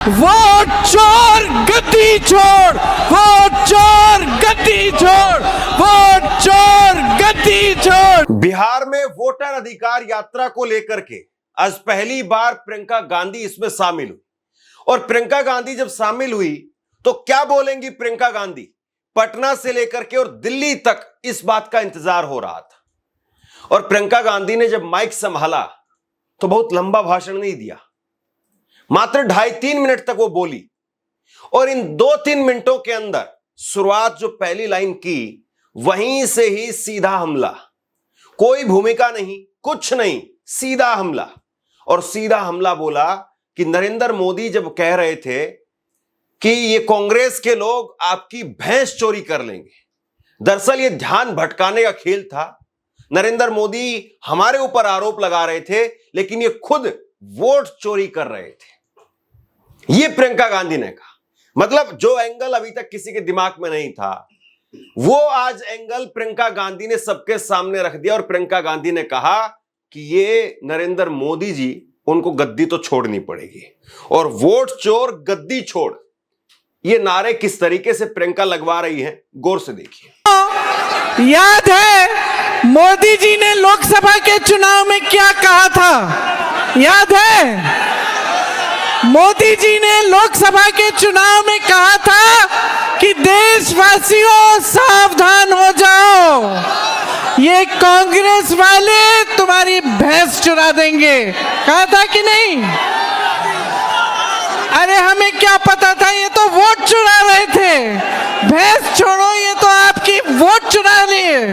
Vote चोर गद्दी छोड़, vote चोर गद्दी छोड़, वोट चोर गद्दी छोड़। बिहार में वोटर अधिकार यात्रा को लेकर के आज पहली बार प्रियंका गांधी इसमें शामिल हुई। और प्रियंका गांधी जब शामिल हुई तो क्या बोलेंगी प्रियंका गांधी, पटना से लेकर के और दिल्ली तक इस बात का इंतजार हो रहा था। और प्रियंका गांधी ने जब माइक संभाला तो बहुत लंबा भाषण नहीं दिया, मात्र 2.5-3 मिनट तक वो बोली। और इन 2-3 मिनटों के अंदर शुरुआत जो पहली लाइन की, वहीं से ही सीधा हमला, कोई भूमिका नहीं, कुछ नहीं, सीधा हमला। और सीधा हमला बोला कि नरेंद्र मोदी जब कह रहे थे कि ये कांग्रेस के लोग आपकी भैंस चोरी कर लेंगे, दरअसल ये ध्यान भटकाने का खेल था। नरेंद्र मोदी हमारे ऊपर आरोप लगा रहे थे, लेकिन ये खुद वोट चोरी कर रहे थे, ये प्रियंका गांधी ने कहा। मतलब जो एंगल अभी तक किसी के दिमाग में नहीं था, वो आज एंगल प्रियंका गांधी ने सबके सामने रख दिया। और प्रियंका गांधी ने कहा कि ये नरेंद्र मोदी जी, उनको गद्दी तो छोड़नी पड़ेगी। और वोट चोर गद्दी छोड़, ये नारे किस तरीके से प्रियंका लगवा रही है, गौर से देखिए। याद है मोदी जी ने लोकसभा के चुनाव में क्या कहा था? याद है मोदी जी ने लोकसभा के चुनाव में कहा था कि देशवासियों सावधान हो जाओ, ये कांग्रेस वाले तुम्हारी भैंस चुरा देंगे। कहा था कि नहीं? अरे हमें क्या पता था, ये तो वोट चुरा रहे थे। भैंस छोड़ो, ये तो आपकी वोट चुरा लिए।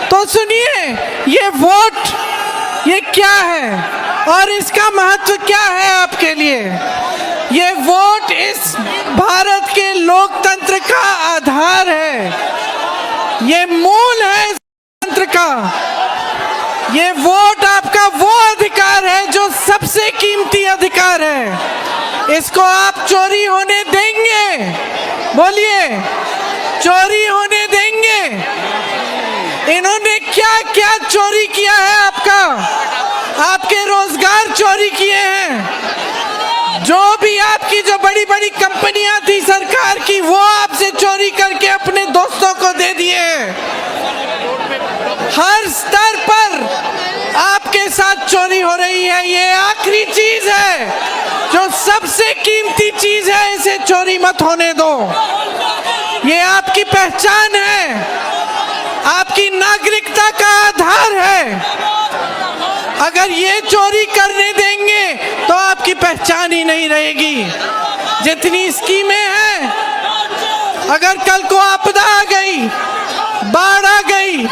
तो सुनिए, ये वोट ये क्या है और इसका महत्व क्या है आपके लिए? ये वोट इस भारत के लोकतंत्र का आधार है, ये मूल है इस तंत्र का। ये वोट आपका वो अधिकार है जो सबसे कीमती अधिकार है। इसको आप चोरी होने देंगे? बोलिए, चोरी होने देंगे? इन्होंने क्या क्या चोरी किया है आपका? आपके रोजगार चोरी किए हैं। जो भी आपकी जो बड़ी बड़ी कंपनियां थी सरकार की, वो आपसे चोरी करके अपने दोस्तों को दे दिए। हर स्तर पर आपके साथ चोरी हो रही है। ये आखिरी चीज है, जो सबसे कीमती चीज है, इसे चोरी मत होने दो। ये आपकी पहचान है, आपकी नागरिकता का आधार है। अगर ये चोरी करने देंगे तो आपकी पहचान ही नहीं रहेगी। जितनी स्कीमें हैं, अगर कल को आपदा आ गई, बाढ़ आ गई,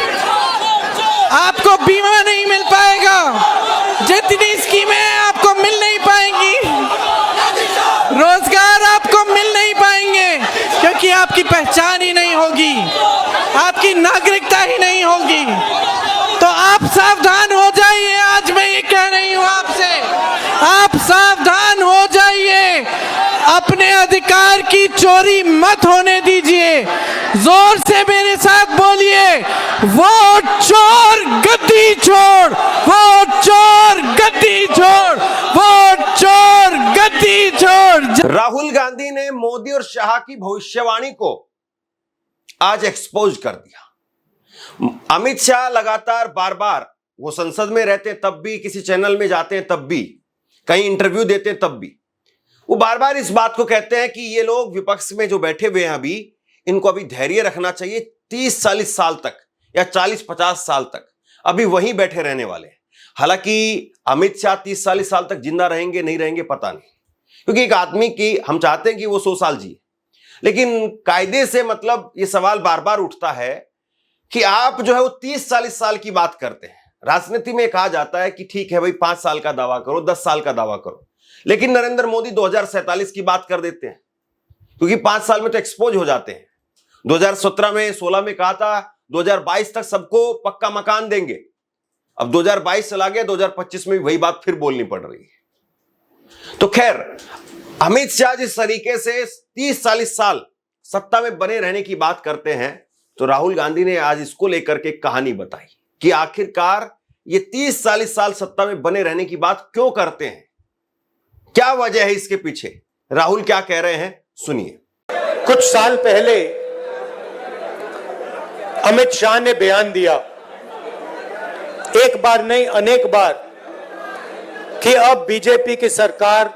आपको बीमा नहीं मिल पाएगा। जितनी स्कीमें हैं आपको मिल नहीं पाएंगी, रोजगार आपको मिल नहीं पाएंगे, क्योंकि आपकी पहचान ही नहीं होगी, आपकी नागरिकता ही नहीं होगी। तो आप सावधान हो जाइए। आज मैं ये कह रही हूं आपसे, आप सावधान हो जाइए, अपने अधिकार की चोरी मत होने दीजिए। जोर से मेरे साथ बोलिए, वोट चोर गद्दी छोड़, वोट चोर गद्दी छोड़, वोट चोर गद्दी छोड़। राहुल गांधी ने मोदी और शाह की भविष्यवाणी को आज एक्सपोज कर दिया। अमित शाह लगातार बार बार, वो संसद में रहते हैं तब भी, किसी चैनल में जाते हैं तब भी, कहीं इंटरव्यू देते हैं तब भी, वो बार बार इस बात को कहते हैं कि ये लोग विपक्ष में जो बैठे हुए हैं अभी, इनको अभी धैर्य रखना चाहिए। 30-40 साल तक या 40-50 साल तक अभी वहीं बैठे रहने वाले हैं। हालांकि अमित शाह 30-40 साल तक जिंदा रहेंगे नहीं रहेंगे पता नहीं, क्योंकि एक आदमी की हम चाहते हैं कि वो 100 साल जिए, लेकिन कायदे से मतलब ये सवाल बार बार उठता है कि आप जो है वो 30-40 साल की बात करते हैं। राजनीति में कहा जाता है कि ठीक है भाई, 5 साल का दावा करो, 10 साल का दावा करो, लेकिन नरेंद्र मोदी 2047 की बात कर देते हैं, क्योंकि 5 साल में तो एक्सपोज हो जाते हैं। 2017 में 16 में कहा था 2022 तक सबको पक्का मकान देंगे। अब 2022 चला गया, 2025 में भी वही बात फिर बोलनी पड़ रही है। तो खैर, अमित शाह जिस तरीके से 30-40 साल सत्ता में बने रहने की बात करते हैं, तो राहुल गांधी ने आज इसको लेकर के कहानी बताई कि आखिरकार ये 30-40 साल सत्ता में बने रहने की बात क्यों करते हैं, क्या वजह है इसके पीछे? राहुल क्या कह रहे हैं, सुनिए। कुछ साल पहले अमित शाह ने बयान दिया, एक बार नहीं अनेक बार, कि अब बीजेपी की सरकार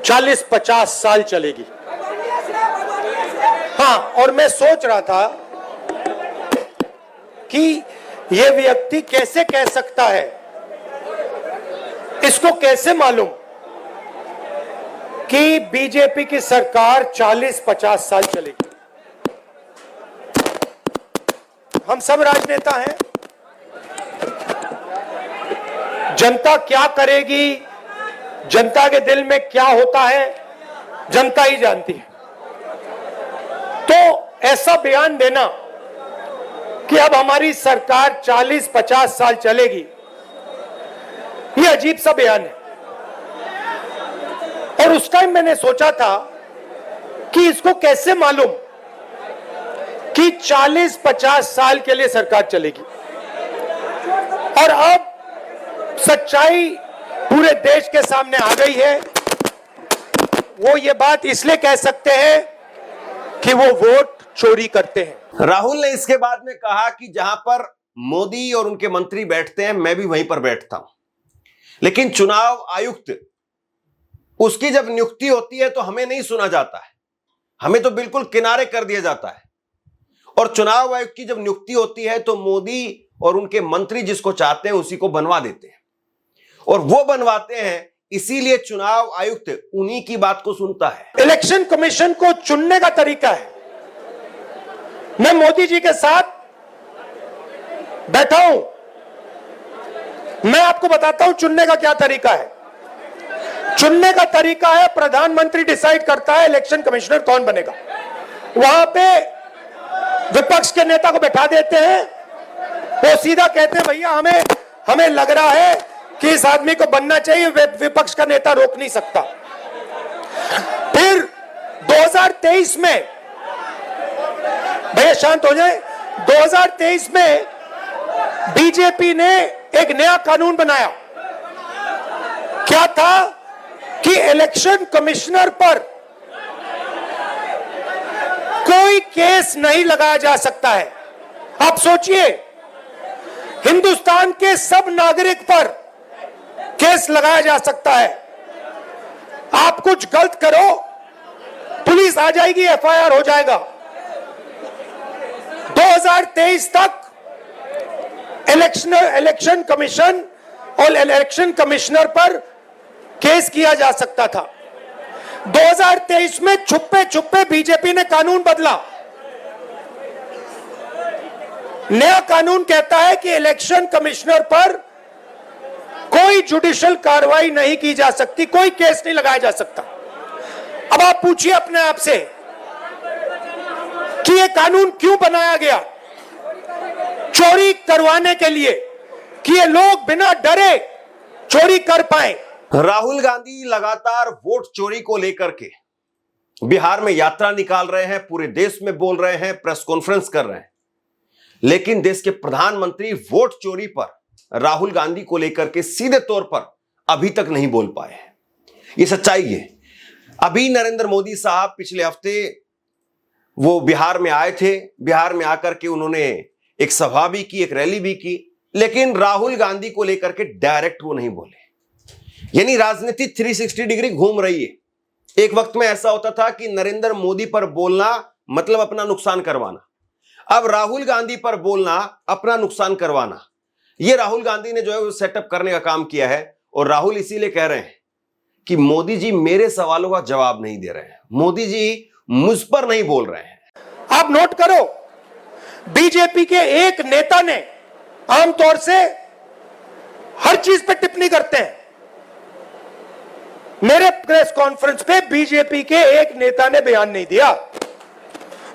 40-50 साल चलेगी। हाँ, और मैं सोच रहा था कि यह व्यक्ति कैसे कह सकता है, इसको कैसे मालूम कि बीजेपी की सरकार 40-50 साल चलेगी। हम सब राजनेता हैं, जनता क्या करेगी, जनता के दिल में क्या होता है, जनता ही जानती है। तो ऐसा बयान देना कि अब हमारी सरकार 40-50 साल चलेगी, यह अजीब सा बयान है। और उस टाइम मैंने सोचा था कि इसको कैसे मालूम कि 40-50 साल के लिए सरकार चलेगी। और अब सच्चाई पूरे देश के सामने आ गई है। वो ये बात इसलिए कह सकते हैं कि वो वोट चोरी करते हैं। राहुल ने इसके बाद में कहा कि जहां पर मोदी और उनके मंत्री बैठते हैं, मैं भी वहीं पर बैठता हूं, लेकिन चुनाव आयुक्त, उसकी जब नियुक्ति होती है तो हमें नहीं सुना जाता है, हमें तो बिल्कुल किनारे कर दिया जाता है। और चुनाव आयुक्त की जब नियुक्ति होती है तो मोदी और उनके मंत्री जिसको चाहते हैं उसी को बनवा देते हैं, और वो बनवाते हैं, इसीलिए चुनाव आयुक्त उन्हीं की बात को सुनता है। इलेक्शन कमीशन को चुनने का तरीका है। मैं मोदी जी के साथ बैठा हूं, मैं आपको बताता हूं चुनने का क्या तरीका है। चुनने का तरीका है, प्रधानमंत्री डिसाइड करता है इलेक्शन कमिश्नर कौन बनेगा। वहां पे विपक्ष के नेता को बैठा देते हैं, वो सीधा कहते हैं भैया हमें लग रहा है कि इस आदमी को बनना चाहिए, विपक्ष का नेता रोक नहीं सकता। फिर 2023 में, भैया शांत हो जाए, 2023 में बीजेपी ने एक नया कानून बनाया। क्या था कि इलेक्शन कमिश्नर पर कोई केस नहीं लगाया जा सकता है। आप सोचिए, हिंदुस्तान के सब नागरिक पर केस लगाया जा सकता है। आप कुछ गलत करो, पुलिस आ जाएगी, एफआईआर हो जाएगा। 2023 तक इलेक्शन कमीशन और इलेक्शन कमिश्नर पर केस किया जा सकता था। 2023 में छुपे छुपे बीजेपी ने कानून बदला। नया कानून कहता है कि इलेक्शन कमिश्नर पर कोई जुडिशियल कार्रवाई नहीं की जा सकती, कोई केस नहीं लगाया जा सकता। अब आप पूछिए अपने आप से कि यह कानून क्यों बनाया गया? चोरी करवाने के लिए, कि ये लोग बिना डरे चोरी कर पाए। राहुल गांधी लगातार वोट चोरी को लेकर के बिहार में यात्रा निकाल रहे हैं, पूरे देश में बोल रहे हैं, प्रेस कॉन्फ्रेंस कर रहे हैं, लेकिन देश के प्रधानमंत्री वोट चोरी पर राहुल गांधी को लेकर के सीधे तौर पर अभी तक नहीं बोल पाए हैं। ये सच्चाई है। अभी नरेंद्र मोदी साहब पिछले हफ्ते वो बिहार में आए थे, बिहार में आकर के उन्होंने एक सभा भी की, एक रैली भी की, लेकिन राहुल गांधी को लेकर के डायरेक्ट वो नहीं बोले। यानी राजनीति 360 डिग्री घूम रही है। एक वक्त में ऐसा होता था कि नरेंद्र मोदी पर बोलना मतलब अपना नुकसान करवाना, अब राहुल गांधी पर बोलना अपना नुकसान करवाना। ये राहुल गांधी ने जो है वो सेटअप करने का काम किया है। और राहुल इसीलिए कह रहे हैं कि मोदी जी मेरे सवालों का जवाब नहीं दे रहे हैं, मोदी जी मुझ पर नहीं बोल रहे हैं। आप नोट करो, बीजेपी के एक नेता ने आमतौर से हर चीज पे टिप्पणी करते हैं। मेरे प्रेस कॉन्फ्रेंस पे बीजेपी के एक नेता ने बयान नहीं दिया,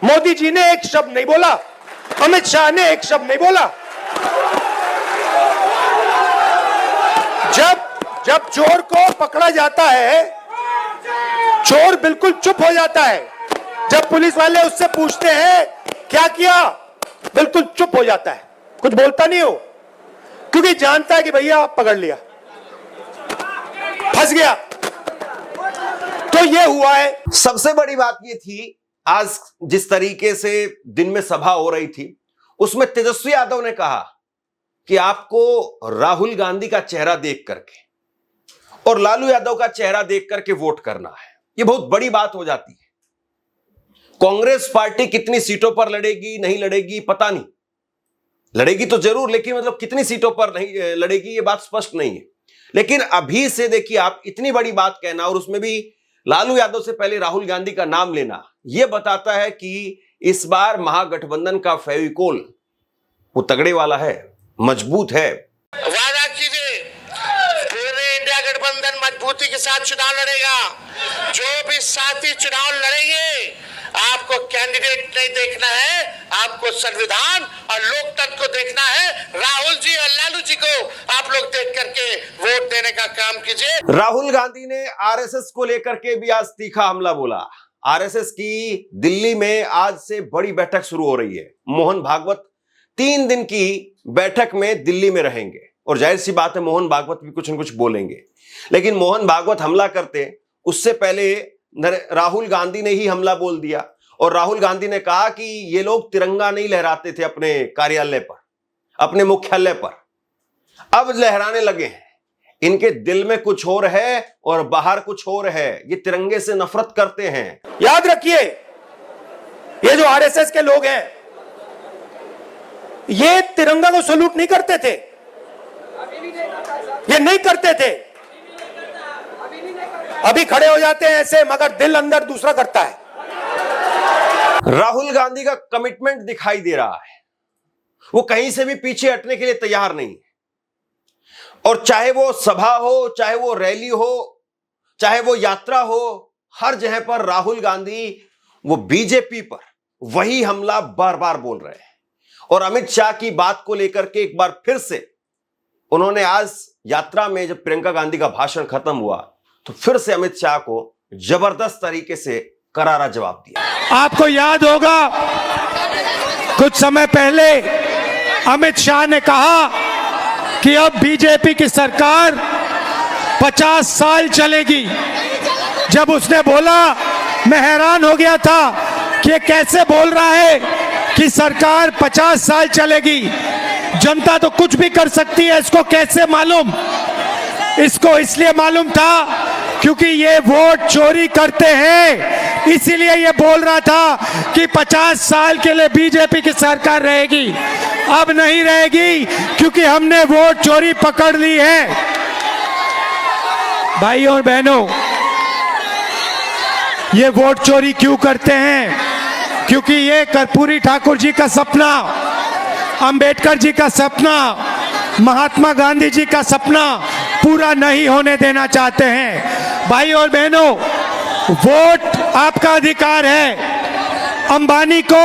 मोदी जी ने एक शब्द नहीं बोला, अमित शाह ने एक शब्द नहीं बोला। जब चोर को पकड़ा जाता है, चोर बिल्कुल चुप हो जाता है। जब पुलिस वाले उससे पूछते हैं क्या किया, बिल्कुल चुप हो जाता है, कुछ बोलता नहीं हो, क्योंकि जानता है कि भैया पकड़ लिया, फंस गया। तो ये हुआ है। सबसे बड़ी बात ये थी, आज जिस तरीके से दिन में सभा हो रही थी उसमें तेजस्वी यादव ने कहा कि आपको राहुल गांधी का चेहरा देख करके और लालू यादव का चेहरा देख करके वोट करना है। यह बहुत बड़ी बात हो जाती है। कांग्रेस पार्टी कितनी सीटों पर लड़ेगी नहीं लड़ेगी पता नहीं, लड़ेगी तो जरूर, लेकिन मतलब कितनी सीटों पर नहीं लड़ेगी ये बात स्पष्ट नहीं है। लेकिन अभी से देखिए, आप इतनी बड़ी बात कहना और उसमें भी लालू यादव से पहले राहुल गांधी का नाम लेना, यह बताता है कि इस बार महागठबंधन का फेविकोल वो तगड़े वाला है, मजबूत है। वादा कीजिए पूरे इंडिया गठबंधन मजबूती के साथ चुनाव लड़ेगा। जो भी साथी चुनाव लड़ेंगे, आपको कैंडिडेट नहीं देखना है, आपको संविधान और लोकतंत्र को देखना है। राहुल जी और लालू जी को आप लोग देख करके वोट देने का काम कीजिए। राहुल गांधी ने आरएसएस को लेकर के भी आज तीखा हमला बोला। आरएसएस की दिल्ली में आज से बड़ी बैठक शुरू हो रही है। मोहन भागवत 3 दिन की बैठक में दिल्ली में रहेंगे और जाहिर सी बात है मोहन भागवत भी कुछ न कुछ बोलेंगे। लेकिन मोहन भागवत हमला करते उससे पहले राहुल गांधी ने ही हमला बोल दिया और राहुल गांधी ने कहा कि ये लोग तिरंगा नहीं लहराते थे अपने कार्यालय पर, अपने मुख्यालय पर, अब लहराने लगे हैं। इनके दिल में कुछ और है और बाहर कुछ और है। ये तिरंगे से नफरत करते हैं। याद रखिए, ये जो आरएसएस के लोग हैं ये तिरंगा को सलूट नहीं करते थे, ये नहीं करते थे। अभी खड़े हो जाते हैं ऐसे, मगर दिल अंदर दूसरा करता है। राहुल गांधी का कमिटमेंट दिखाई दे रहा है, वो कहीं से भी पीछे हटने के लिए तैयार नहीं है। और चाहे वो सभा हो, चाहे वो रैली हो, चाहे वो यात्रा हो, हर जगह पर राहुल गांधी वो बीजेपी पर वही हमला बार बार बोल रहे हैं। और अमित शाह की बात को लेकर के एक बार फिर से उन्होंने आज यात्रा में जब प्रियंका गांधी का भाषण खत्म हुआ तो फिर से अमित शाह को जबरदस्त तरीके से करारा जवाब दिया। आपको याद होगा कुछ समय पहले अमित शाह ने कहा कि अब बीजेपी की सरकार 50 साल चलेगी। जब उसने बोला, मैं हैरान हो गया था कि कैसे बोल रहा है कि सरकार 50 साल चलेगी। जनता तो कुछ भी कर सकती है, इसको कैसे मालूम? इसको इसलिए मालूम था क्योंकि ये वोट चोरी करते हैं, इसीलिए ये बोल रहा था कि 50 साल के लिए बीजेपी की सरकार रहेगी। अब नहीं रहेगी क्योंकि हमने वोट चोरी पकड़ ली है। भाइयों और बहनों, ये वोट चोरी क्यों करते हैं? क्योंकि ये कर्पूरी ठाकुर जी का सपना, अंबेडकर जी का सपना, महात्मा गांधी जी का सपना पूरा नहीं होने देना चाहते हैं। भाई और बहनों, वोट आपका अधिकार है। अंबानी को,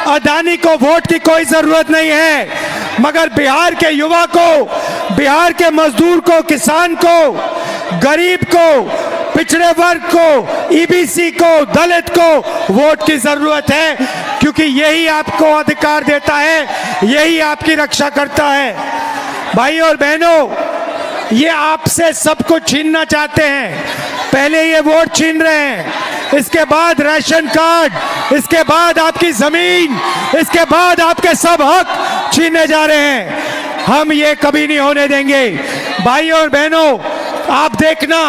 अदानी को वोट की कोई जरूरत नहीं है, मगर बिहार के युवा को, बिहार के मजदूर को, किसान को, गरीब को, पिछड़े वर्ग को, ईबीसी को, दलित को वोट की जरूरत है, क्योंकि यही आपको अधिकार देता है, यही आपकी रक्षा करता है। भाई और बहनों, ये आपसे सब कुछ छीनना चाहते हैं। पहले ये वोट छीन रहे हैं, इसके बाद राशन कार्ड, इसके बाद आपकी जमीन, इसके बाद आपके सब हक छीनने जा रहे हैं। हम ये कभी नहीं होने देंगे। भाई और बहनों, आप देखना,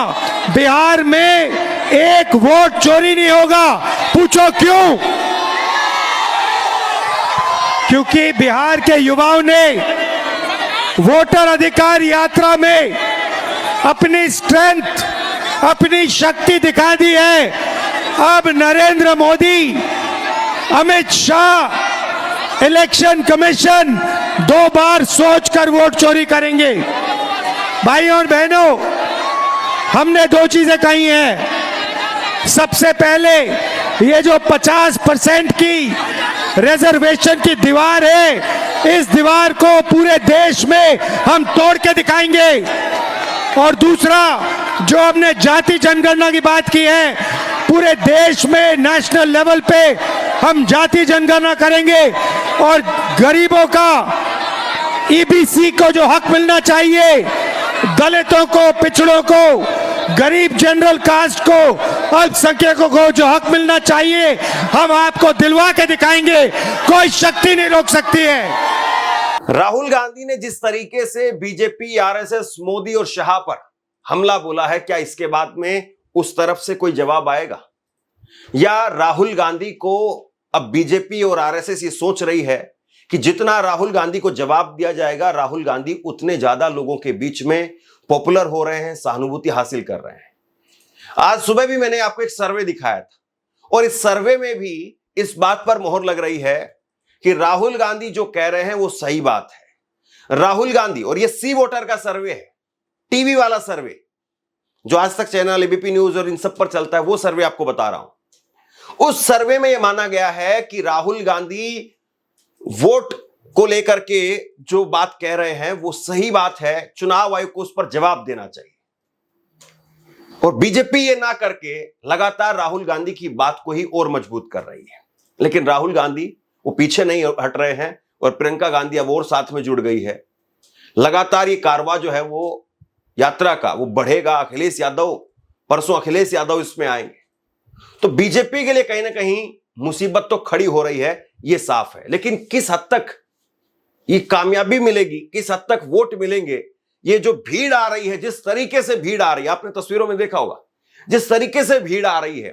बिहार में एक वोट चोरी नहीं होगा। पूछो क्यों? क्योंकि बिहार के युवाओं ने वोटर अधिकार यात्रा में अपनी स्ट्रेंथ, अपनी शक्ति दिखा दी है। अब नरेंद्र मोदी, अमित शाह, इलेक्शन कमीशन 2 बार सोचकर वोट चोरी करेंगे। भाई और बहनों, हमने 2 चीजें कही हैं। सबसे पहले, ये जो 50% की रिजर्वेशन की दीवार है, इस दीवार को पूरे देश में हम तोड़ के दिखाएंगे। और दूसरा, जो हमने जाति जनगणना की बात की है, पूरे देश में नेशनल लेवल पे हम जाति जनगणना करेंगे और गरीबों का, ईबीसी को जो हक मिलना चाहिए, दलितों को, पिछड़ों को, गरीब जनरल कास्ट को, अल्पसंख्यकों को जो हक मिलना चाहिए हम आपको दिलवा के दिखाएंगे। कोई शक्ति नहीं रोक सकती है। राहुल गांधी ने जिस तरीके से बीजेपी, आरएसएस, मोदी और शाह पर हमला बोला है, क्या इसके बाद में उस तरफ से कोई जवाब आएगा? या राहुल गांधी को अब बीजेपी और आरएसएस ये सोच रही है कि जितना राहुल गांधी को जवाब दिया जाएगा, राहुल गांधी उतने ज्यादा लोगों के बीच में पॉपुलर हो रहे हैं, सहानुभूति हासिल कर रहे हैं। आज सुबह भी मैंने आपको एक सर्वे दिखाया था और इस सर्वे में भी इस बात पर मोहर लग रही है कि राहुल गांधी जो कह रहे हैं वो सही बात है। राहुल गांधी, और ये सी वोटर का सर्वे है, टीवी वाला सर्वे जो आज तक चैनल, एबीपी न्यूज और इन सब पर चलता है, वो सर्वे आपको बता रहा हूं। उस सर्वे में यह माना गया है कि राहुल गांधी वोट को लेकर के जो बात कह रहे हैं वो सही बात है, चुनाव आयोग को उस पर जवाब देना चाहिए। और बीजेपी ये ना करके लगातार राहुल गांधी की बात को ही और मजबूत कर रही है। लेकिन राहुल गांधी वो पीछे नहीं हट रहे हैं और प्रियंका गांधी अब और साथ में जुड़ गई है। लगातार ये कारवां जो है वो यात्रा का वो बढ़ेगा। अखिलेश यादव, परसों अखिलेश यादव इसमें आएंगे, तो बीजेपी के लिए कहीं ना कहीं मुसीबत तो खड़ी हो रही है, ये साफ है। लेकिन किस हद तक ये कामयाबी मिलेगी, किस हद तक वोट मिलेंगे, ये जो भीड़ आ रही है, जिस तरीके से भीड़ आ रही है, आपने तस्वीरों में देखा होगा जिस तरीके से भीड़ आ रही है,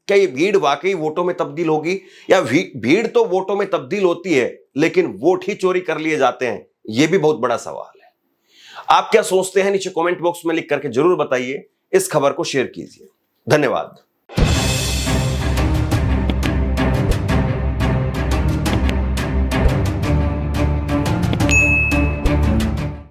क्या ये भीड़ वाकई वोटों में तब्दील होगी? या भीड़ तो वोटों में तब्दील होती है लेकिन वोट ही चोरी कर लिए जाते हैं, यह भी बहुत बड़ा सवाल है। आप क्या सोचते हैं? नीचे कमेंट बॉक्स में लिख करके जरूर बताइए। इस खबर को शेयर कीजिए। धन्यवाद।